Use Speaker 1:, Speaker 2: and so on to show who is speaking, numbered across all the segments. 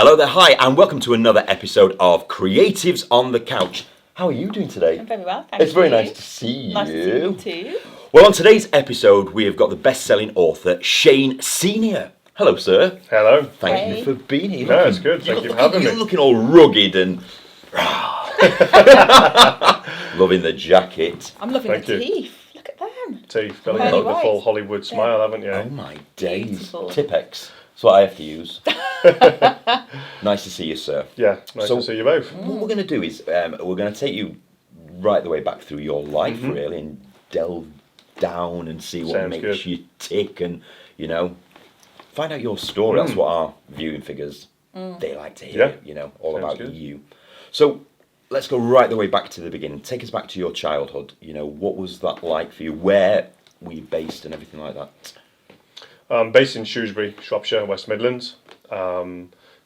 Speaker 1: Hello there, hi, and welcome to another episode of Creatives on the Couch. How are you doing today?
Speaker 2: I'm very well, thank you.
Speaker 1: It's very nice to see you.
Speaker 2: Nice to see you too.
Speaker 1: Well, on today's episode, we have got the best-selling author, Shane Senior. Hello, sir.
Speaker 3: Hello.
Speaker 1: Thank you for being here.
Speaker 3: No, it's good. Thank you for having me.
Speaker 1: You're looking all rugged and... Loving the jacket.
Speaker 2: I'm loving
Speaker 3: Thank
Speaker 2: the
Speaker 3: you.
Speaker 2: teeth. Look at them.
Speaker 3: Teeth. Got
Speaker 2: Very
Speaker 3: the
Speaker 2: white.
Speaker 3: full Hollywood smile, haven't you?
Speaker 1: Oh my days.
Speaker 2: Beautiful.
Speaker 1: Tipex. That's what I have to use. Nice to see you, sir.
Speaker 3: Yeah, nice
Speaker 1: So-
Speaker 3: to see you both.
Speaker 1: What we're going to do is we're going to take you right the way back through your life, really, and delve down and see what
Speaker 3: Sounds
Speaker 1: makes
Speaker 3: good.
Speaker 1: you tick and, you know, find out your story. That's what our viewing figures, they like to hear,
Speaker 3: Yeah.
Speaker 1: you know, all
Speaker 3: Sounds
Speaker 1: about
Speaker 3: good.
Speaker 1: you. So let's go right the way back to the beginning. Take us back to your childhood. You know, what was that like for you? Where were you based and everything like that?
Speaker 3: Based in Shrewsbury, Shropshire, West Midlands.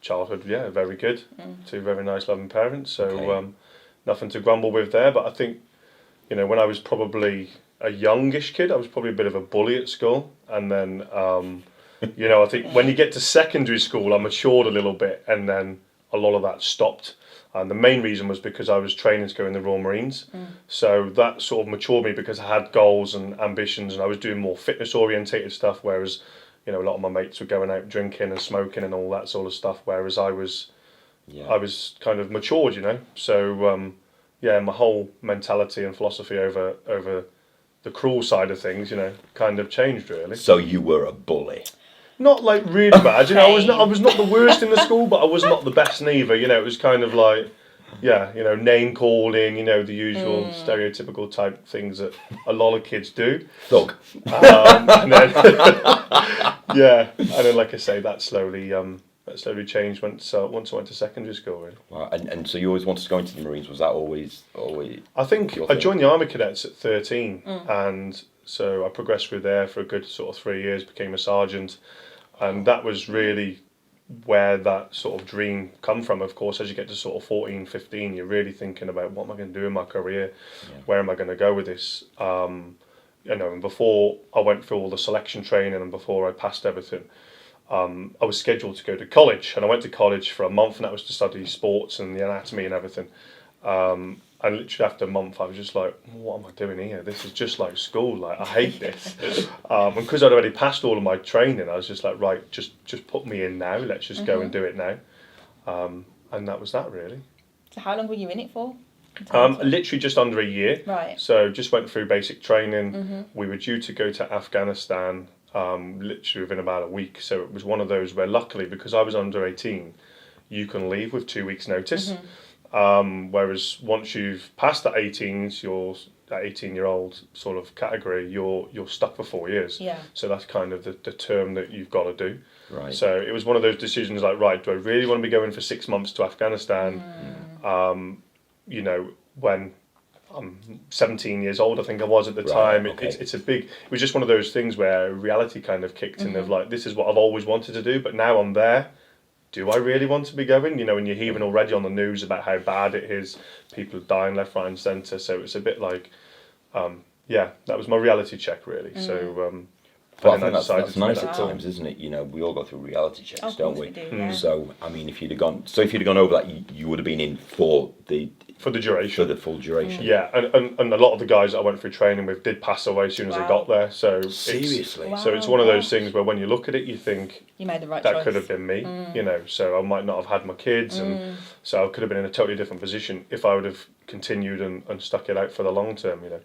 Speaker 3: Childhood, yeah, very good. Two very nice, loving parents. So
Speaker 1: Okay.
Speaker 3: nothing to grumble with there. But I think, you know, when I was probably a youngish kid, I was probably a bit of a bully at school. And then, you know, I think when you get to secondary school, I matured a little bit, and then a lot of that stopped. And the main reason was because I was training to go in the Royal Marines. So that sort of matured me because I had goals and ambitions, and I was doing more fitness orientated stuff, whereas, you know, a lot of my mates were going out drinking and smoking and all that sort of stuff, whereas I was kind of matured, you know. So yeah, my whole mentality and philosophy over the cruel side of things, you know, kind of changed really.
Speaker 1: So you were a bully.
Speaker 3: Not like really bad, you know. I was not the worst in the school, but I was not the best neither. You know, it was kind of like, yeah, you know, name calling, you know, the usual stereotypical type things that a lot of kids do.
Speaker 1: Thug.
Speaker 3: And then, yeah, and then like I say, that slowly changed once I went to secondary school. Really,
Speaker 1: Wow. And so you always wanted to go into the Marines. Was that always?
Speaker 3: I think
Speaker 1: your
Speaker 3: I
Speaker 1: thing?
Speaker 3: joined the Army Cadets at 13, and so I progressed through there for a good sort of 3 years, became a sergeant, and that was really where that sort of dream come from. Of course, as you get to sort of 14, 15, you're really thinking about what am I going to do in my career, where am I going to go with this, you know. And before I went through all the selection training and before I passed everything, I was scheduled to go to college, and I went to college for a month, and that was to study sports and the anatomy and everything. And literally after a month, I was just like, what am I doing here? This is just like school. Like, I hate this. And because I'd already passed all of my training, I was just like, right, just put me in now. Let's just go and do it now. And that was that, really.
Speaker 2: So how long were you in it for?
Speaker 3: Literally just under a year.
Speaker 2: Right.
Speaker 3: So just went through basic training. We were due to go to Afghanistan literally within about a week. So it was one of those where, luckily, because I was under 18, you can leave with 2 weeks' notice. Whereas once you've passed that 18-year-old sort of category, you're stuck for 4 years.
Speaker 2: Yeah.
Speaker 3: So that's kind of the term that you've got to do.
Speaker 1: Right.
Speaker 3: So it was one of those decisions like, right, do I really want to be going for 6 months to Afghanistan? You know, when I'm 17 years old, I think I was at the time.
Speaker 1: Okay.
Speaker 3: It was just one of those things where reality kind of kicked in of like, this is what I've always wanted to do, but now I'm there. Do I really want to be going? You know, and you're hearing already on the news about how bad it is, people dying left, right and centre. So it's a bit like, yeah, that was my reality check really. So,
Speaker 1: But I
Speaker 3: and
Speaker 1: think
Speaker 3: I
Speaker 1: that's
Speaker 3: decided to
Speaker 1: nice
Speaker 3: make
Speaker 1: at
Speaker 3: that
Speaker 1: times, isn't it? You know, we all go through reality checks,
Speaker 2: Of
Speaker 1: don't
Speaker 2: course
Speaker 1: we?
Speaker 2: we do, yeah.
Speaker 1: So, I mean, if you'd have gone over that, you would have been in for the
Speaker 3: duration.
Speaker 1: full duration.
Speaker 3: Yeah, and a lot of the guys that I went through training with did pass away as soon as they got there. So
Speaker 1: Seriously?
Speaker 3: so it's one of those things where when you look at it, you think
Speaker 2: You made the right
Speaker 3: that
Speaker 2: choice.
Speaker 3: could have been me, you know. So I might not have had my kids, and so I could have been in a totally different position if I would have continued and stuck it out for the long term, you know.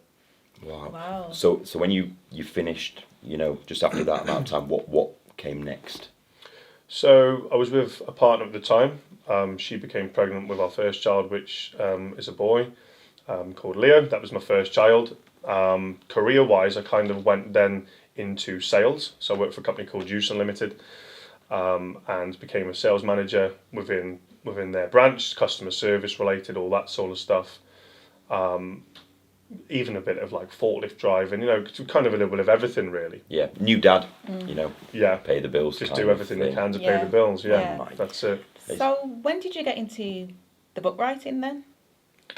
Speaker 1: Wow. So when you finished, you know, just after that amount of time, what came next?
Speaker 3: So I was with a partner at the time. She became pregnant with our first child, which is a boy called Leo. That was my first child. Career-wise, I kind of went then into sales. So I worked for a company called Juice Unlimited, and became a sales manager within their branch, customer service related, all that sort of stuff. Even a bit of like forklift driving, you know, kind of a little bit of everything really.
Speaker 1: Yeah, new dad, you know,
Speaker 3: Yeah,
Speaker 1: pay the bills.
Speaker 3: just
Speaker 1: kind
Speaker 3: do
Speaker 1: of
Speaker 3: everything you
Speaker 1: thing.
Speaker 3: can to pay
Speaker 2: Yeah.
Speaker 3: the bills. Yeah,
Speaker 2: Yeah.
Speaker 3: that's it.
Speaker 2: So when did you get into the book writing then?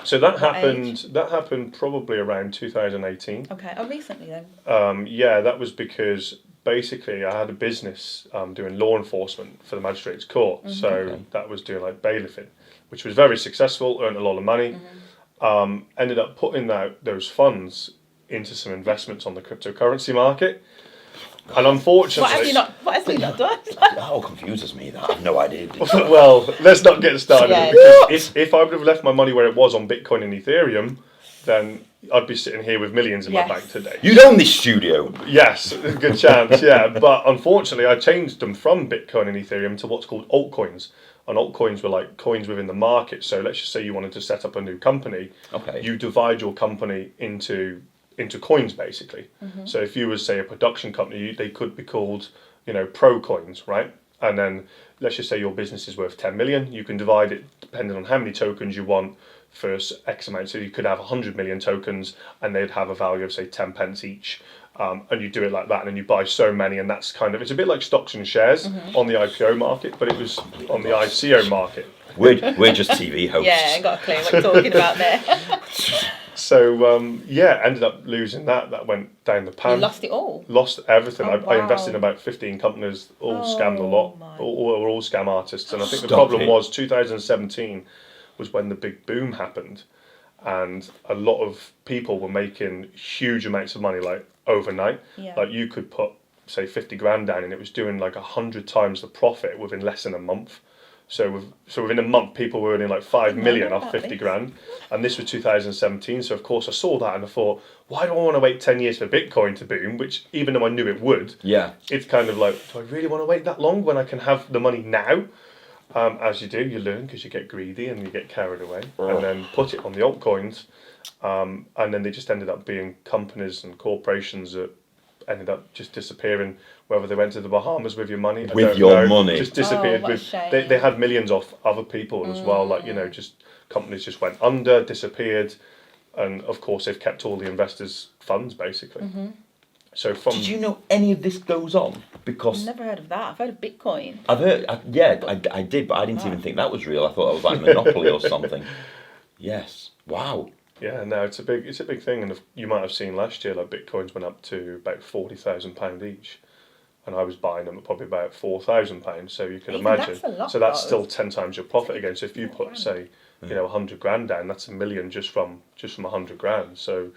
Speaker 3: So that
Speaker 2: What
Speaker 3: happened.
Speaker 2: age?
Speaker 3: That happened probably around 2018.
Speaker 2: Okay. Oh, recently then.
Speaker 3: Yeah, that was because basically I had a business doing law enforcement for the magistrates court. So
Speaker 1: Okay.
Speaker 3: that was doing like bailiffing, which was very successful, earned a lot of money. Ended up putting those funds into some investments on the cryptocurrency market. And unfortunately,
Speaker 2: What have you not done?
Speaker 1: That all confuses me. That I have no idea.
Speaker 3: well, let's not get started.
Speaker 2: Yeah.
Speaker 3: Because if I would have left my money where it was on Bitcoin and Ethereum, then I'd be sitting here with millions in my
Speaker 2: Yes.
Speaker 3: bank today.
Speaker 1: You'd own this studio.
Speaker 3: Yes, good chance, yeah. But unfortunately, I changed them from Bitcoin and Ethereum to what's called altcoins. And altcoins were like coins within the market. So let's just say you wanted to set up a new company.
Speaker 1: Okay.
Speaker 3: You divide your company into coins, basically. So if you were, say, a production company, they could be called, pro coins, right? And then let's just say your business is worth 10 million. You can divide it depending on how many tokens you want for X amount. So you could have 100 million tokens and they'd have a value of, say, 10 pence each. And you do it like that, and then you buy so many, and that's it's a bit like stocks and shares on the IPO market, but it was on the ICO market.
Speaker 1: We're just TV hosts.
Speaker 2: Yeah, I got a clue what you're talking about there.
Speaker 3: So ended up losing that. That went down the pan.
Speaker 2: You lost it all.
Speaker 3: Lost everything.
Speaker 2: Oh,
Speaker 3: I invested in
Speaker 2: wow.
Speaker 3: about 15 companies, all scammed a lot.
Speaker 2: my.
Speaker 3: All were all scam artists. And I think the
Speaker 1: Stop
Speaker 3: problem
Speaker 1: it.
Speaker 3: was 2017 was when the big boom happened, and a lot of people were making huge amounts of money, like overnight.
Speaker 2: Yeah.
Speaker 3: Like you could put, say, 50 grand down, and it was doing like 100 times the profit within less than a month. So within a month, people were earning like 5 million off 50 grand, and this was 2017. So of course I saw that and I thought, why do I want to wait 10 years for Bitcoin to boom? Which, even though I knew it would,
Speaker 1: Yeah.
Speaker 3: it's kind of like, do I really want to wait that long when I can have the money now? As you do, you learn because you get greedy and you get carried away, and then put it on the altcoins, and then they just ended up being companies and corporations that ended up just disappearing. Whether they went to the Bahamas with your money, I
Speaker 1: With
Speaker 3: don't
Speaker 1: your
Speaker 3: know,
Speaker 1: money.
Speaker 3: just disappeared.
Speaker 2: what a
Speaker 3: With
Speaker 2: shame.
Speaker 3: they had millions off other people as well. Like just companies just went under, disappeared, and of course they've kept all the investors' funds basically. So from
Speaker 1: Did you know any of this goes on?
Speaker 2: I've
Speaker 1: Because
Speaker 2: never heard of that. I've heard of Bitcoin.
Speaker 1: I've heard, I did, but I didn't even think that was real. I thought it was like Monopoly or something. Yes. Wow.
Speaker 3: Yeah, no, it's a big thing, and you might have seen last year, like Bitcoins went up to about £40,000 each, and I was buying them at probably about £4,000. So you can
Speaker 2: Even
Speaker 3: imagine.
Speaker 2: that's a lot,
Speaker 3: So that's
Speaker 2: though.
Speaker 3: still 10 times your profit again. So if you put, say, 100 grand down, that's $1 million just from 100 grand. So,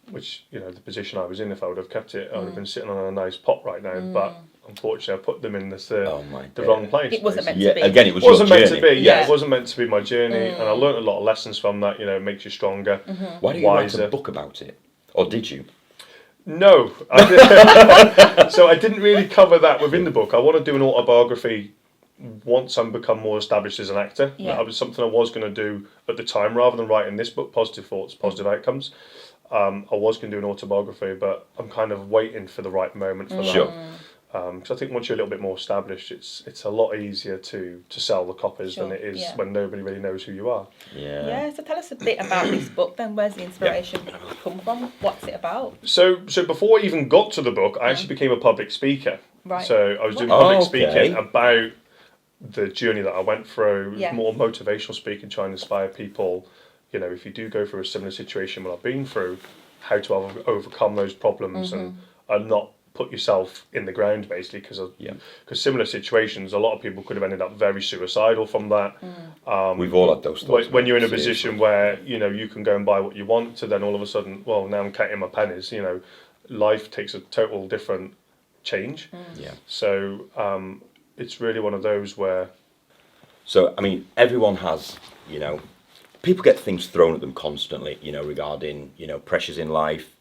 Speaker 3: which the position I was in, if I would have kept it, I would have been sitting on a nice pot right now. But unfortunately, I put them in
Speaker 1: Oh my
Speaker 3: the
Speaker 1: dear.
Speaker 3: wrong place.
Speaker 2: It wasn't meant
Speaker 1: Yeah.
Speaker 2: to be.
Speaker 1: Again, it was
Speaker 3: wasn't
Speaker 1: your
Speaker 3: meant
Speaker 1: journey.
Speaker 3: to be. Yeah,
Speaker 2: Yeah.
Speaker 3: it wasn't meant to be my journey, and I learned a lot of lessons from that. It makes you stronger.
Speaker 1: Why don't you write
Speaker 3: wiser.
Speaker 1: a book about it? Or did you?
Speaker 3: No, so I didn't really cover that within the book. I want to do an autobiography once I'm become more established as an actor.
Speaker 2: Yeah.
Speaker 3: That was something I was going to do at the time, rather than writing this book, Positive Thoughts, Positive Outcomes. I was going to do an autobiography, but I'm kind of waiting for the right moment for that.
Speaker 1: Sure.
Speaker 3: Because I think once you're a little bit more established, it's a lot easier to sell the copies than
Speaker 2: Sure,
Speaker 3: it is
Speaker 2: yeah.
Speaker 3: when nobody really knows who you are.
Speaker 1: Yeah.
Speaker 2: Yeah, so tell us a bit about this book then. Where's the inspiration come from? What's it about?
Speaker 3: So before I even got to the book, I actually became a public speaker.
Speaker 2: Right.
Speaker 3: So I was doing
Speaker 2: Wow.
Speaker 3: public
Speaker 1: Oh,
Speaker 3: speaking
Speaker 1: okay.
Speaker 3: about the journey that I went through,
Speaker 2: Yeah.
Speaker 3: more motivational speaking, trying to inspire people. If you do go through a similar situation what I've been through, how to overcome those problems and not put yourself in the ground, basically, because similar situations, a lot of people could have ended up very suicidal from that.
Speaker 1: We've all had those thoughts.
Speaker 3: When you're in a
Speaker 1: Seriously.
Speaker 3: position where you can go and buy what you want, to then all of a sudden, well, now I'm counting my pennies. Life takes a total different change.
Speaker 1: Yeah.
Speaker 3: So it's really one of those where
Speaker 1: So, I mean, everyone has, people get things thrown at them constantly, regarding, pressures in life,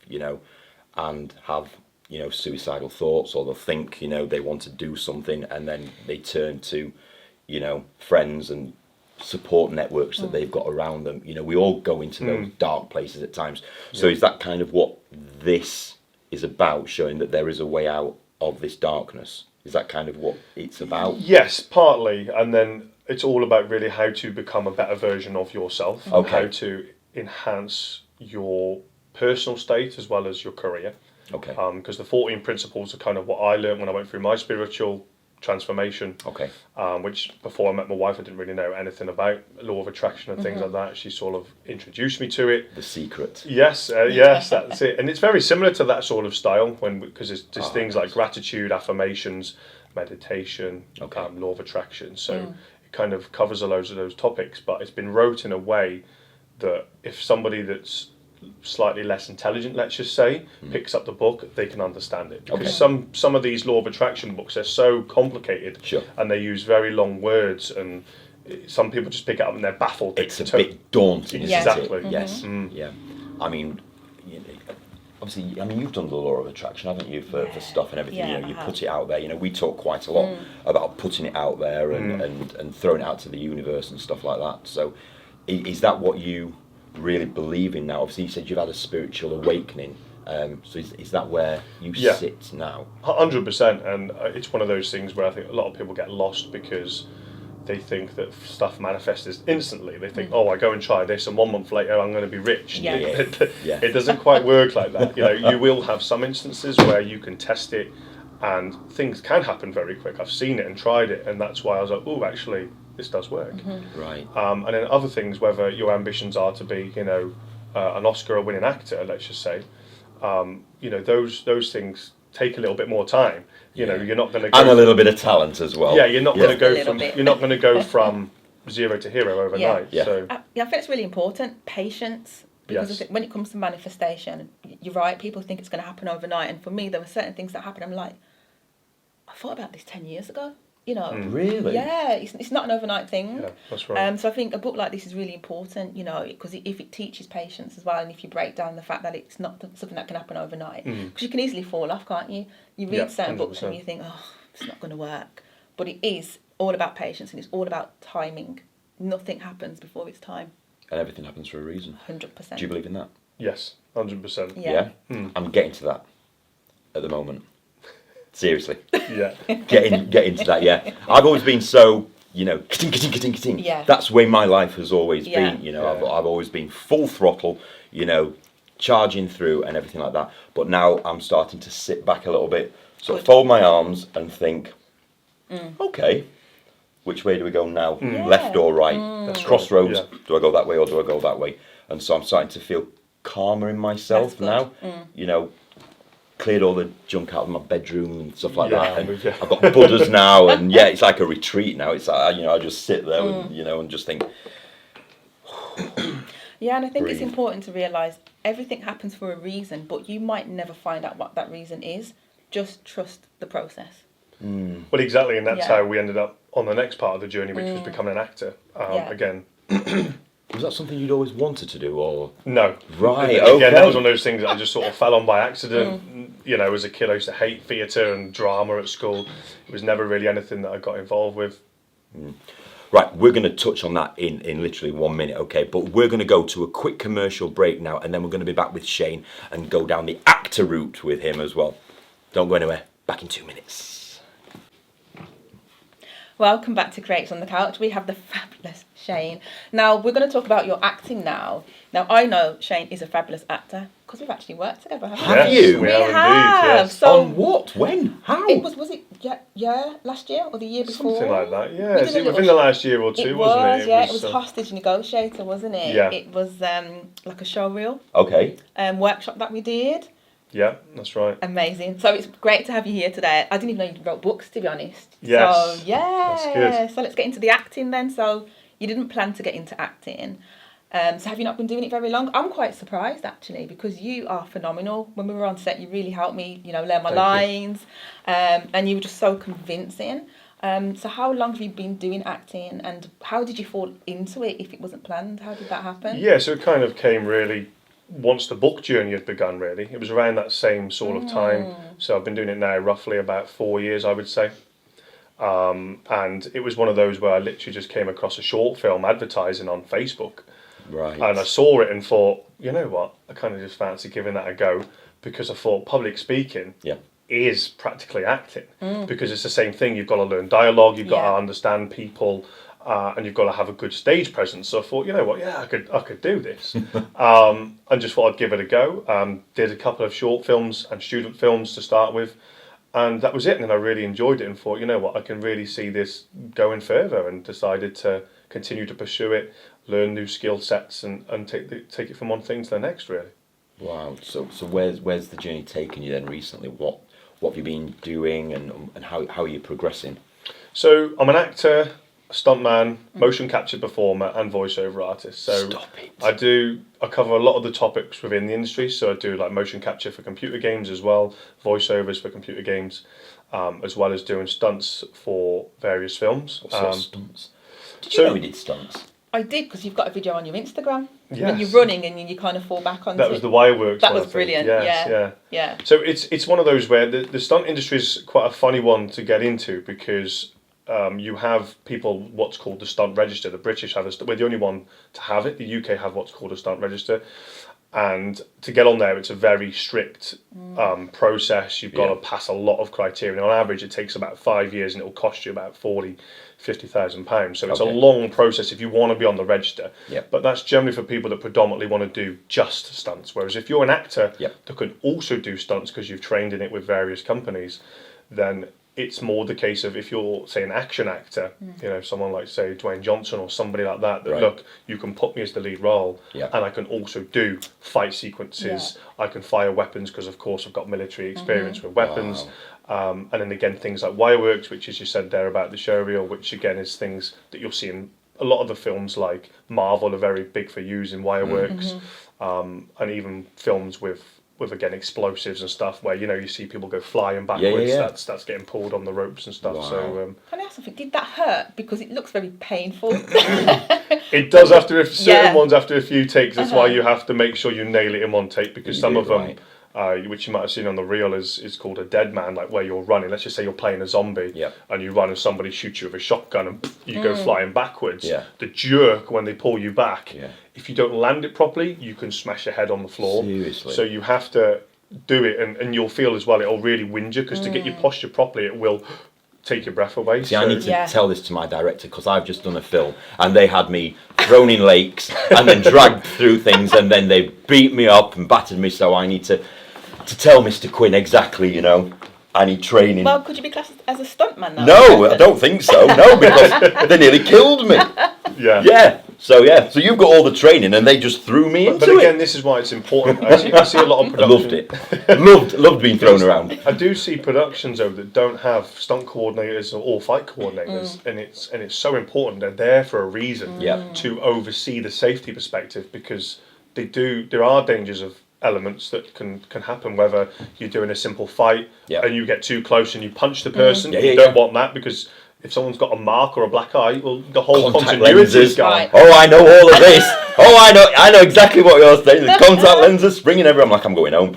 Speaker 1: and have, suicidal thoughts, or they'll think, they want to do something, and then they turn to, friends and support networks that they've got around them. We all go into those dark places at times. So is that kind of what this is about, showing that there is a way out of this darkness? Is that kind of what it's about?
Speaker 3: yes, partly, and then it's all about really how to become a better version of yourself, and
Speaker 1: Okay.
Speaker 3: how to enhance your personal state as well as your career.
Speaker 1: Okay.
Speaker 3: Because the 14 principles are kind of what I learned when I went through my spiritual transformation.
Speaker 1: Okay.
Speaker 3: Which before I met my wife, I didn't really know anything about law of attraction and things like that. She sort of introduced me to it.
Speaker 1: The secret.
Speaker 3: Yes, yes, that's it. And it's very similar to that sort of style because there's things
Speaker 1: nice.
Speaker 3: like gratitude, affirmations, meditation,
Speaker 1: Okay.
Speaker 3: law of attraction. So it kind of covers a loads of those topics, but it's been wrote in a way that if somebody that's slightly less intelligent, let's just say, picks up the book, they can understand it. Because some of these law of attraction books are so complicated,
Speaker 1: Sure.
Speaker 3: and they use very long words, and some people just pick it up and they're baffled.
Speaker 1: It's a bit daunting, isn't
Speaker 3: Exactly.
Speaker 1: it? Yes. Yeah. I mean, you know, obviously, I mean, you've done the law of attraction, haven't you, for stuff and everything?
Speaker 2: Yeah,
Speaker 1: you know, you
Speaker 2: I
Speaker 1: put it out there. You know, we talk quite a lot about putting it out there and throwing it out to the universe and stuff like that. So, is that what you really believe in now? Obviously, you said you've had a spiritual awakening. So is that where you sit now?
Speaker 3: 100%, and it's one of those things where I think a lot of people get lost because they think that stuff manifests instantly. They think, oh, I go and try this, and 1 month later I'm going to be rich.
Speaker 2: Yeah.
Speaker 3: It doesn't quite work like that. You know, you will have some instances where you can test it, and things can happen very quick. I've seen it and tried it, and that's why I was like, oh, actually, this does work.
Speaker 1: Right.
Speaker 3: And then other things, whether your ambitions are to be, you know, an Oscar-winning actor, let's just say, you know, those things take a little bit more time. You know, you're not going to go
Speaker 1: and a little bit of talent as well.
Speaker 3: Yeah, you're not going to go
Speaker 2: Just a
Speaker 3: from
Speaker 2: little bit.
Speaker 3: you're not going to go from zero to hero overnight.
Speaker 1: Yeah.
Speaker 3: So
Speaker 2: I think it's really important, patience. Because I think when it comes to manifestation, you're right, people think it's going to happen overnight. And for me, there were certain things that happened. I'm like, I thought about this 10 years ago. You know,
Speaker 1: Really?
Speaker 2: yeah, it's not an overnight thing.
Speaker 3: yeah, that's right.
Speaker 2: So I think a book like this is really important, you know, because if it teaches patience as well, and if you break down the fact that it's not something that can happen overnight, because you can easily fall off, can't you? You read
Speaker 3: Yeah,
Speaker 2: certain books and
Speaker 3: 100%.
Speaker 2: you think, oh, it's not going to work, but it is all about patience and it's all about timing. Nothing happens before it's time.
Speaker 1: And everything happens for a reason.
Speaker 2: 100%.
Speaker 1: Do you believe in that?
Speaker 3: Yes, 100%.
Speaker 2: Yeah.
Speaker 1: I'm getting to that at the moment. Seriously.
Speaker 3: Yeah.
Speaker 1: Get into that, yeah. I've always been so, you know, ka-ting.
Speaker 2: Yeah.
Speaker 1: That's the way my life has always
Speaker 2: Yeah.
Speaker 1: been, you know.
Speaker 3: Yeah.
Speaker 1: I've always been full throttle, you know, charging through and everything like that. But now I'm starting to sit back a little bit, sort of
Speaker 2: Good.
Speaker 1: fold my arms and think, okay, which way do we go now? Left or right?
Speaker 3: That's right,
Speaker 1: Crossroads.
Speaker 3: yeah.
Speaker 1: Do I go that way or do I go that way? And so I'm starting to feel calmer in myself
Speaker 2: That's
Speaker 1: now.
Speaker 2: good.
Speaker 1: You know, cleared all the junk out of my bedroom and stuff like
Speaker 3: Yeah,
Speaker 1: that.
Speaker 3: I'm
Speaker 1: And
Speaker 3: with you.
Speaker 1: I've got Buddhas now, and yeah, it's like a retreat now. It's like, you know, I just sit there, and, you know, and just think.
Speaker 2: Yeah, and I think it's
Speaker 1: Breathe.
Speaker 2: important to realise everything happens for a reason, but you might never find out what that reason is. Just trust the process.
Speaker 3: Well, exactly, and that's
Speaker 2: Yeah.
Speaker 3: how we ended up on the next part of the journey, which was becoming an actor.
Speaker 2: Yeah.
Speaker 3: Again,
Speaker 1: Was that something you'd always wanted to do, or
Speaker 3: no.
Speaker 1: Right,
Speaker 3: Again,
Speaker 1: okay.
Speaker 3: that was one of those things that I just sort of fell on by accident. You know, as a kid, I used to hate theatre and drama at school. It was never really anything that I got involved with.
Speaker 1: Right, we're going to touch on that in literally 1 minute, okay? But we're going to go to a quick commercial break now, and then we're going to be back with Shane and go down the actor route with him as well. Don't go anywhere. Back in 2 minutes.
Speaker 2: Welcome back to Creates on the Couch. We have the fabulous Shane. Now, we're going to talk about your acting now. Now, I know Shane is a fabulous actor because we've actually worked together, haven't we?
Speaker 1: Have you?
Speaker 3: We
Speaker 2: We
Speaker 3: have indeed,
Speaker 2: have.
Speaker 3: yes.
Speaker 2: So
Speaker 1: On what? When? How?
Speaker 2: it was it last year or the year before?
Speaker 3: Something like that, yeah.
Speaker 2: We did
Speaker 3: Is
Speaker 2: a
Speaker 3: it
Speaker 2: little
Speaker 3: within the last year or two,
Speaker 2: It
Speaker 3: wasn't
Speaker 2: was,
Speaker 3: it?
Speaker 2: yeah. It was Hostage Negotiator, wasn't it?
Speaker 3: Yeah.
Speaker 2: It was like a showreel
Speaker 1: Okay.
Speaker 2: workshop that we did.
Speaker 3: Yeah, that's right.
Speaker 2: Amazing. So it's great to have you here today. I didn't even know you wrote books, to be honest.
Speaker 3: Yes.
Speaker 2: So, yeah.
Speaker 3: That's good.
Speaker 2: So let's get into the acting then. So you didn't plan to get into acting. So have you not been doing it very long? I'm quite surprised, actually, because you are phenomenal. When we were on set, you really helped me, you know, learn my
Speaker 3: Thank you.
Speaker 2: lines. And you were just so convincing. So how long have you been doing acting? And how did you fall into it if it wasn't planned? How did that happen?
Speaker 3: Yeah, so it kind of came really once the book journey had begun, really. It was around that same sort of time. So I've been doing it now roughly about 4 years, I would say. And it was one of those where I literally just came across a short film advertising on Facebook.
Speaker 1: Right.
Speaker 3: And I saw it and thought, you know what, I kind of just fancy giving that a go, because I thought public speaking
Speaker 1: Yeah.
Speaker 3: is practically acting, because it's the same thing. You've got to learn dialogue, you've got
Speaker 2: Yeah.
Speaker 3: to understand people, and you've got to have a good stage presence. So I thought, you know what, yeah, I could do this. And just thought I'd give it a go. Did a couple of short films and student films to start with, And that was it. And then I really enjoyed it and thought, you know what, I can really see this going further, and decided to continue to pursue it, learn new skill sets, and take it from one thing to the next, really.
Speaker 1: Wow. So where's the journey taken you then recently? What have you been doing, and how are you progressing?
Speaker 3: So I'm an actor, stuntman, motion capture performer, and voiceover artist. So
Speaker 1: Stop it.
Speaker 3: I cover a lot of the topics within the industry. So I do like motion capture for computer games as well, voiceovers for computer games, as well as doing stunts for various films.
Speaker 1: What sort of stunts? Did you know we did stunts?
Speaker 2: I did, because you've got a video on your Instagram.
Speaker 3: Yes.
Speaker 2: When you're running and you kind of fall back onto
Speaker 3: That was the Wireworks
Speaker 2: That
Speaker 3: one,
Speaker 2: was
Speaker 3: I think.
Speaker 2: brilliant.
Speaker 3: Yes,
Speaker 2: Yeah.
Speaker 3: So it's one of those where the stunt industry is quite a funny one to get into, because you have people what's called the stunt register. The British have we're the only one to have it. The UK have what's called a stunt register, and to get on there, it's a very strict process. You've got to pass a lot of criteria. On average, it takes about 5 years, and it will cost you about £50,000. So it's a long process if you want to be on the register.
Speaker 1: Yep.
Speaker 3: But that's generally for people that predominantly want to do just stunts. Whereas if you're an actor that can also do stunts because you've trained in it with various companies, then it's more the case of, if you're, say, an action actor, you know, someone like, say, Dwayne Johnson or somebody like that, look, you can put me as the lead role, and I can also do fight sequences. I can fire weapons because, of course, I've got military experience with weapons.
Speaker 1: Wow.
Speaker 3: And then again, things like Wireworks, which, as you said there about the show reel, which again is things that you'll see in a lot of the films, like Marvel are very big for using Wireworks, and even films with again explosives and stuff, where, you know, you see people go flying backwards. That's getting pulled on the ropes and stuff.
Speaker 1: Wow.
Speaker 3: So
Speaker 2: can I ask something? Did that hurt? Because it looks very painful.
Speaker 3: it does after certain ones after a few takes. That's why you have to make sure you nail it in one take, because some of them, which you might have seen on the reel, is called a dead man, like where you're running. Let's just say you're playing a zombie, and you run and somebody shoots you with a shotgun and you go flying backwards. The jerk when they pull you back, if you don't land it properly, you can smash your head on the floor.
Speaker 1: Seriously.
Speaker 3: So you have to do it, and you'll feel as well, it'll really wind you, because to get your posture properly, it will take your breath away.
Speaker 1: See, I need to tell this to my director, because I've just done a film and they had me thrown in lakes and then dragged through things, and then they beat me up and battered me. So I need to tell Mr. Quinn exactly, you know, I need training.
Speaker 2: Well, could you be classed as a stuntman now?
Speaker 1: No, I don't think so. No, because they nearly killed me. Yeah. So you've got all the training, and they just threw me into it.
Speaker 3: But again, this is why it's important. I see a lot of production.
Speaker 1: I loved it. Loved being thrown around.
Speaker 3: I do see productions though that don't have stunt coordinators or fight coordinators, and it's so important. They're there for a reason to oversee the safety perspective, because there are dangers of elements that can happen, whether you're doing a simple fight and you get too close and you punch the person. You don't want that, because if someone's got a mark or a black eye, well, the whole continuity is gone.
Speaker 2: Right.
Speaker 1: Oh, I know all of this. Oh, I know exactly what you're saying. The contact lenses springing everywhere. I'm like, I'm going home.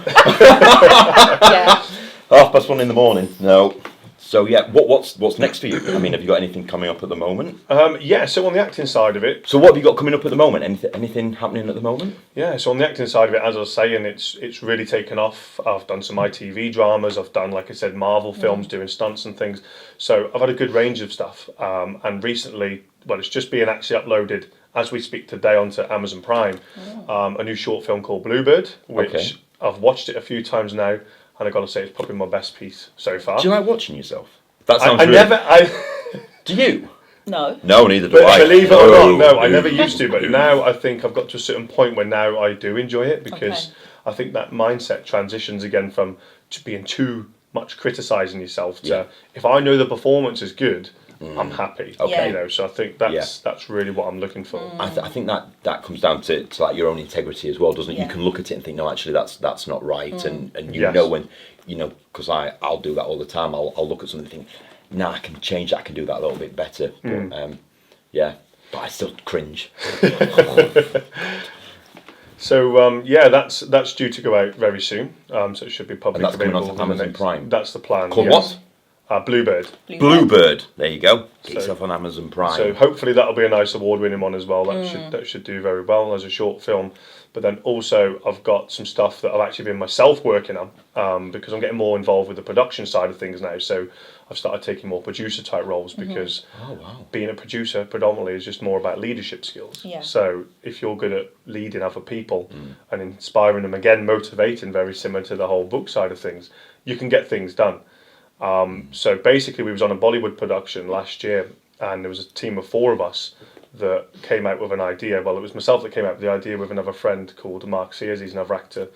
Speaker 1: 1:30 in the morning. No. So what's next for you? I mean, have you got anything coming up at the moment?
Speaker 3: So on the acting side of it.
Speaker 1: So what have you got coming up at the moment? Anything happening at the moment?
Speaker 3: Yeah, so on the acting side of it, as I was saying, it's really taken off. I've done some ITV dramas. I've done, like I said, Marvel films, doing stunts and things. So I've had a good range of stuff. And recently, well, it's just being actually uploaded as we speak today onto Amazon Prime. A new short film called Bluebird, which I've watched it a few times now. And I've got to say, it's probably my best piece so far.
Speaker 1: Do you like watching yourself? That sounds Do you?
Speaker 2: No.
Speaker 1: No, neither do I.
Speaker 3: Believe it or not, no, I never used to. But now I think I've got to a certain point where now I do enjoy it, because I think that mindset transitions again from being too much criticising yourself to, if I know the performance is good, I'm happy. You know, so I think that's really what I'm looking for.
Speaker 1: I think that comes down to like your own integrity as well, doesn't it? You can look at it and think, no, actually that's not right, and you know when, you know, because I'll do that all the time. I'll look at something and think, nah, I can change that. I can do that a little bit better. But, but I still cringe.
Speaker 3: So that's due to go out very soon. So it should be publicly
Speaker 1: available. And that's coming on
Speaker 3: Amazon
Speaker 1: Prime.
Speaker 3: That's the plan.
Speaker 1: Called what?
Speaker 3: Bluebird.
Speaker 1: Bluebird. There you go. Get yourself on Amazon Prime.
Speaker 3: So hopefully that'll be a nice award-winning one as well. That should do very well as a short film. But then also I've got some stuff that I've actually been myself working on, because I'm getting more involved with the production side of things now. So I've started taking more producer type roles, because being a producer predominantly is just more about leadership skills. So if you're good at leading other people and inspiring them, again motivating, very similar to the whole book side of things, you can get things done. So basically, we was on a Bollywood production last year, and there was a team of 4 of us that came out with an idea. Well, it was myself that came out with the idea with another friend called Mark Sears. He's another actor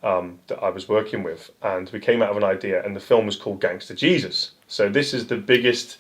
Speaker 3: that I was working with, and we came out with an idea, and the film was called Gangster Jesus. So this is the biggest.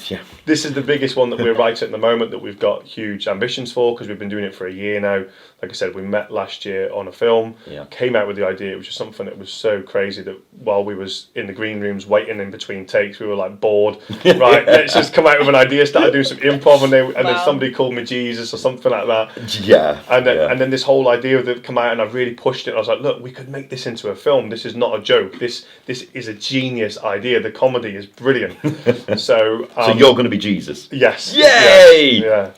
Speaker 1: Yeah.
Speaker 3: This is the biggest one that we're writing at the moment, that we've got huge ambitions for, because we've been doing it for a year now. Like I said, we met last year on a film, came out with the idea. It was just something that was so crazy that while we was in the green rooms waiting in between takes, we were like bored. Right, let's just come out with an idea, start doing some improv, and then somebody called me Jesus or something like that.
Speaker 1: Yeah.
Speaker 3: And then this whole idea of it come out, and I really pushed it. I was like, look, we could make this into a film. This is not a joke. This is a genius idea. The comedy is brilliant. So
Speaker 1: you're going to be Jesus.
Speaker 3: Yes.
Speaker 1: Yay!
Speaker 3: Yeah.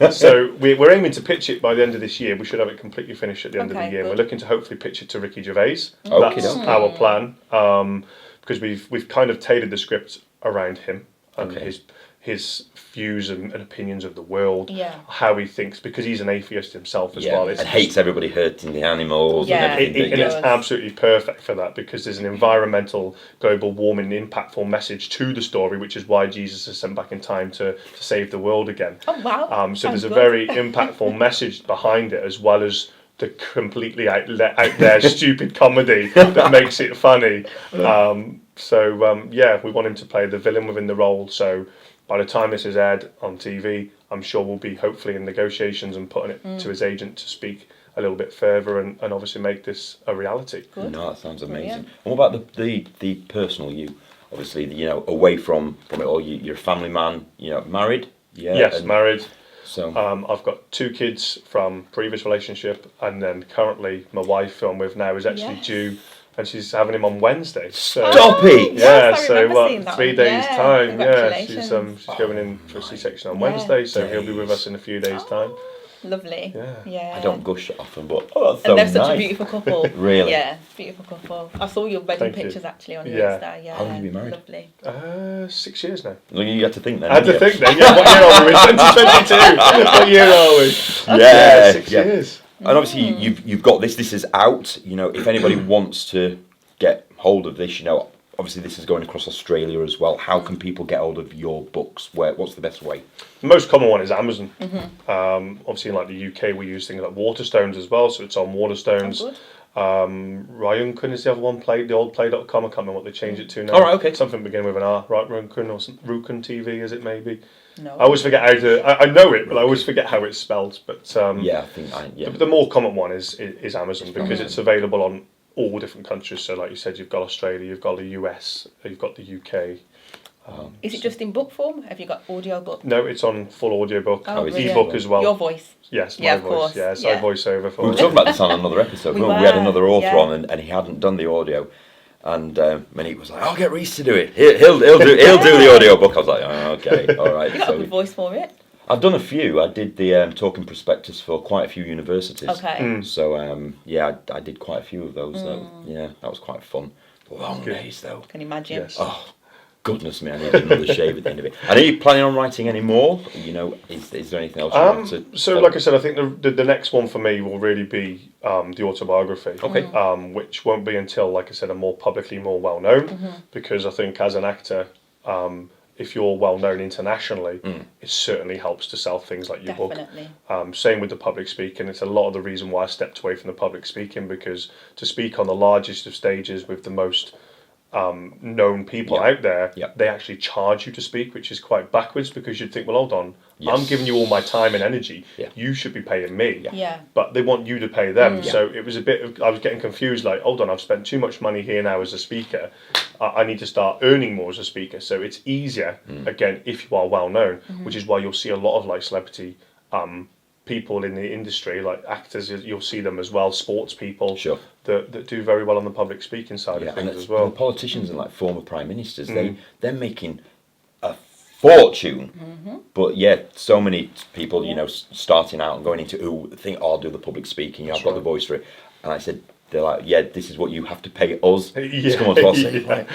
Speaker 3: So we're aiming to pitch it by the end of this year. We should have it completely finished at the end of the year.
Speaker 2: Good.
Speaker 3: We're looking to hopefully pitch it to Ricky Gervais.
Speaker 1: Okay.
Speaker 3: That's our plan. Because we've kind of tailored the script around him and his views and opinions of the world, how he thinks, because he's an atheist himself as well.
Speaker 1: And hates everybody hurting the animals and everything.
Speaker 3: And it's absolutely perfect for that, because there's an environmental, global warming, impactful message to the story, which is why Jesus is sent back in time to save the world again.
Speaker 2: Oh, wow.
Speaker 3: So there's a very impactful message behind it, as well as the completely out there stupid comedy that makes it funny. We want him to play the villain within the role. So by the time this is aired on TV, I'm sure we'll be hopefully in negotiations and putting it to his agent to speak a little bit further and obviously make this a reality.
Speaker 2: Good.
Speaker 1: No, that sounds amazing. And what about the personal you? Obviously, away from it all, you're a family man, married? Yeah.
Speaker 3: Yes, married.
Speaker 1: So
Speaker 3: I've got 2 kids from previous relationship, and then currently my wife, who I'm with now, is actually due, and she's having him on Wednesday. So,
Speaker 1: stop it!
Speaker 3: Yeah,
Speaker 2: yes,
Speaker 3: so 3 days time. Yeah, she's
Speaker 2: Congratulations.
Speaker 3: going in for a C-section on Wednesday, so he'll be with us in a few days time.
Speaker 2: Lovely. Yeah.
Speaker 1: I don't gush often, but that's so
Speaker 2: and they're
Speaker 1: nice.
Speaker 2: such a beautiful couple.
Speaker 1: Really?
Speaker 2: Yeah, beautiful couple. I saw your wedding
Speaker 3: Thank you.
Speaker 2: pictures actually on your Insta. Yeah.
Speaker 1: How long have you been married?
Speaker 2: Lovely.
Speaker 3: 6 years now.
Speaker 1: Well, you had to think then.
Speaker 3: I had to
Speaker 1: didn't you?
Speaker 3: think then. Yeah, what year are we? 2022. What year are we?
Speaker 1: Yeah,
Speaker 3: 6 years.
Speaker 1: And obviously, you've got this. This is out. If anybody wants to get hold of this, obviously this is going across Australia as well. How can people get hold of your books? What's the best way?
Speaker 3: The most common one is Amazon. Obviously, in the UK, we use things like Waterstones as well, so it's on Waterstones. Ryunkun is the other one, the old play.com. I can't remember what they changed it to now.
Speaker 1: All right, okay.
Speaker 3: Something beginning with an R, right? Ryunkun or Rukun TV, is it maybe?
Speaker 2: No.
Speaker 3: I always forget how to. I know it, but I always forget how it's spelled. But
Speaker 1: I think
Speaker 3: the more common one is Amazon, because it's available on all different countries. So, like you said, you've got Australia, you've got the US, you've got the UK.
Speaker 2: Is it just in book form? Have you got audio book?
Speaker 3: No, it's on full audiobook,
Speaker 2: brilliant.
Speaker 3: ebook as well.
Speaker 2: Your voice.
Speaker 3: Yes,
Speaker 2: Yeah,
Speaker 3: my
Speaker 2: of
Speaker 3: voice.
Speaker 2: course.
Speaker 3: Yes,
Speaker 2: Yeah.
Speaker 3: I voice over for
Speaker 1: we were
Speaker 3: it.
Speaker 1: talking about this on another episode.
Speaker 2: We
Speaker 1: We had
Speaker 2: were,
Speaker 1: another author
Speaker 2: yeah.
Speaker 1: on, and he hadn't done the audio, and Monique was like, "I'll get Reese to do it. He'll do the audio book." I was like, "Oh, okay, all right."
Speaker 2: You got a good voice for it.
Speaker 1: I've done a few. I did the talking prospectus for quite a few universities.
Speaker 2: Okay.
Speaker 1: So I did quite a few of those. That was quite fun. Long days though.
Speaker 2: Can you imagine?
Speaker 3: Yes.
Speaker 1: Oh, goodness me! I need another shave at the end of it. And are you planning on writing any more? Is there anything else you want to?
Speaker 3: So, like I said, I think the next one for me will really be the autobiography.
Speaker 1: Okay.
Speaker 3: Which won't be until, like I said, I'm more well known, because I think as an actor, if you're well known internationally, it certainly helps to sell things like your
Speaker 2: Definitely.
Speaker 3: book. Same with the public speaking. It's a lot of the reason why I stepped away from the public speaking, because to speak on the largest of stages with the most known people out there, they actually charge you to speak, which is quite backwards, because you'd think, well, hold on, I'm giving you all my time and energy, you should be paying me. But they want you to pay them. So it was a bit of, I was getting confused, like, hold on, I've spent too much money here now as a speaker, I need to start earning more as a speaker. So it's easier, again, if you are well known, which is why you'll see a lot of celebrity people in the industry, like actors, you'll see them as well, sports people that do very well on the public speaking side of things as well.
Speaker 1: And politicians and former prime ministers, they're making a fortune. But so many people, starting out and going into I'll do the public speaking. I've got the voice for it. And I said, they're like, this is what you have to pay us to come on to our scene. Right?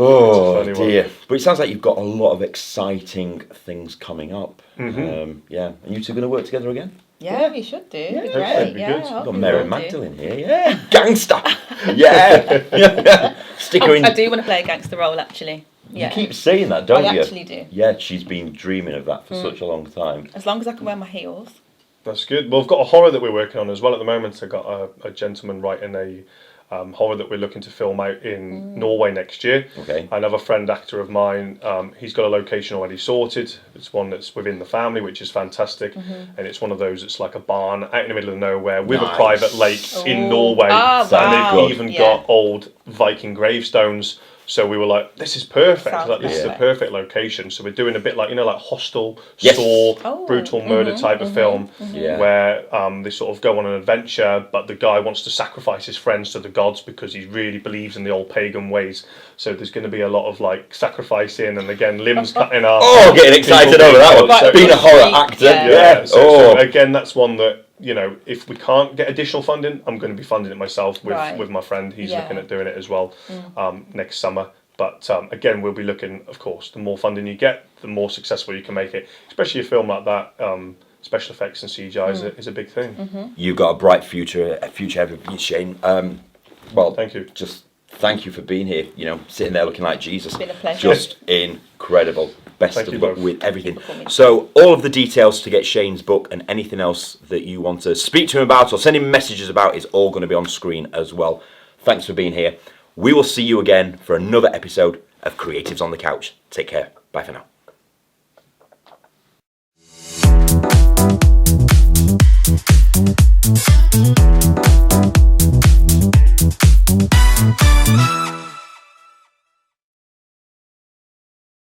Speaker 1: Oh dear! But it sounds like you've got a lot of exciting things coming up. And you two going to work together again?
Speaker 2: Yeah, we should do.
Speaker 3: Yeah,
Speaker 2: Great.
Speaker 3: that'd be
Speaker 2: Yeah,
Speaker 3: good.
Speaker 2: I hope
Speaker 1: Got
Speaker 2: we
Speaker 1: Mary
Speaker 2: will do.
Speaker 1: Magdalene here, gangster, Stick her in.
Speaker 2: I do want to play a gangster role, actually. Yeah.
Speaker 1: You keep saying that, don't you?
Speaker 2: I actually do.
Speaker 1: Yeah, she's been dreaming of that for such a long time.
Speaker 2: As long as I can wear my heels.
Speaker 3: That's good. Well, we've got a horror that we're working on as well at the moment. I've got a gentleman writing a horror that we're looking to film out in Norway next year.
Speaker 1: Okay.
Speaker 3: Another friend actor of mine, he's got a location already sorted. It's one that's within the family, which is fantastic. And it's one of those, it's like a barn out in the middle of nowhere with a private lake in Norway.
Speaker 2: Oh,
Speaker 3: And
Speaker 2: wow.
Speaker 3: they've even got old Viking gravestones. So we were like, this is perfect.
Speaker 2: Sounds
Speaker 3: Like, this is a
Speaker 2: perfect.
Speaker 3: perfect location. So we're doing a bit like, like Hostel,
Speaker 1: Yes.
Speaker 3: Saw, brutal murder type of film,
Speaker 1: Yeah.
Speaker 3: where they sort of go on an adventure, but the guy wants to sacrifice his friends to the gods because he really believes in the old pagan ways. So there's going to be a lot of like sacrificing and again limbs cutting off.
Speaker 1: Oh, getting excited
Speaker 3: People
Speaker 1: over that
Speaker 3: being
Speaker 1: one.
Speaker 3: killed.
Speaker 1: Being a horror
Speaker 2: Sweet,
Speaker 1: actor.
Speaker 2: yeah.
Speaker 1: Yeah.
Speaker 3: So again, that's one that, if we can't get additional funding, I'm going to be funding it myself with my friend. He's looking at doing it as well next summer. But again, we'll be looking, of course, the more funding you get, the more successful you can make it. Especially a film like that, special effects and CGI is a big thing.
Speaker 1: You've got a bright future ahead of you, Shane. Well,
Speaker 3: Thank you.
Speaker 1: Just thank you for being here. Sitting there looking like Jesus.
Speaker 2: It's been a pleasure.
Speaker 1: Just incredible. Best
Speaker 3: Thank
Speaker 1: of
Speaker 3: you
Speaker 1: luck
Speaker 3: both.
Speaker 1: with everything. So all of the details to get Shane's book and anything else that you want to speak to him about or send him messages about is all going to be on screen as well. Thanks for being here. We will see you again for another episode of Creatives on the Couch. Take care. Bye for now.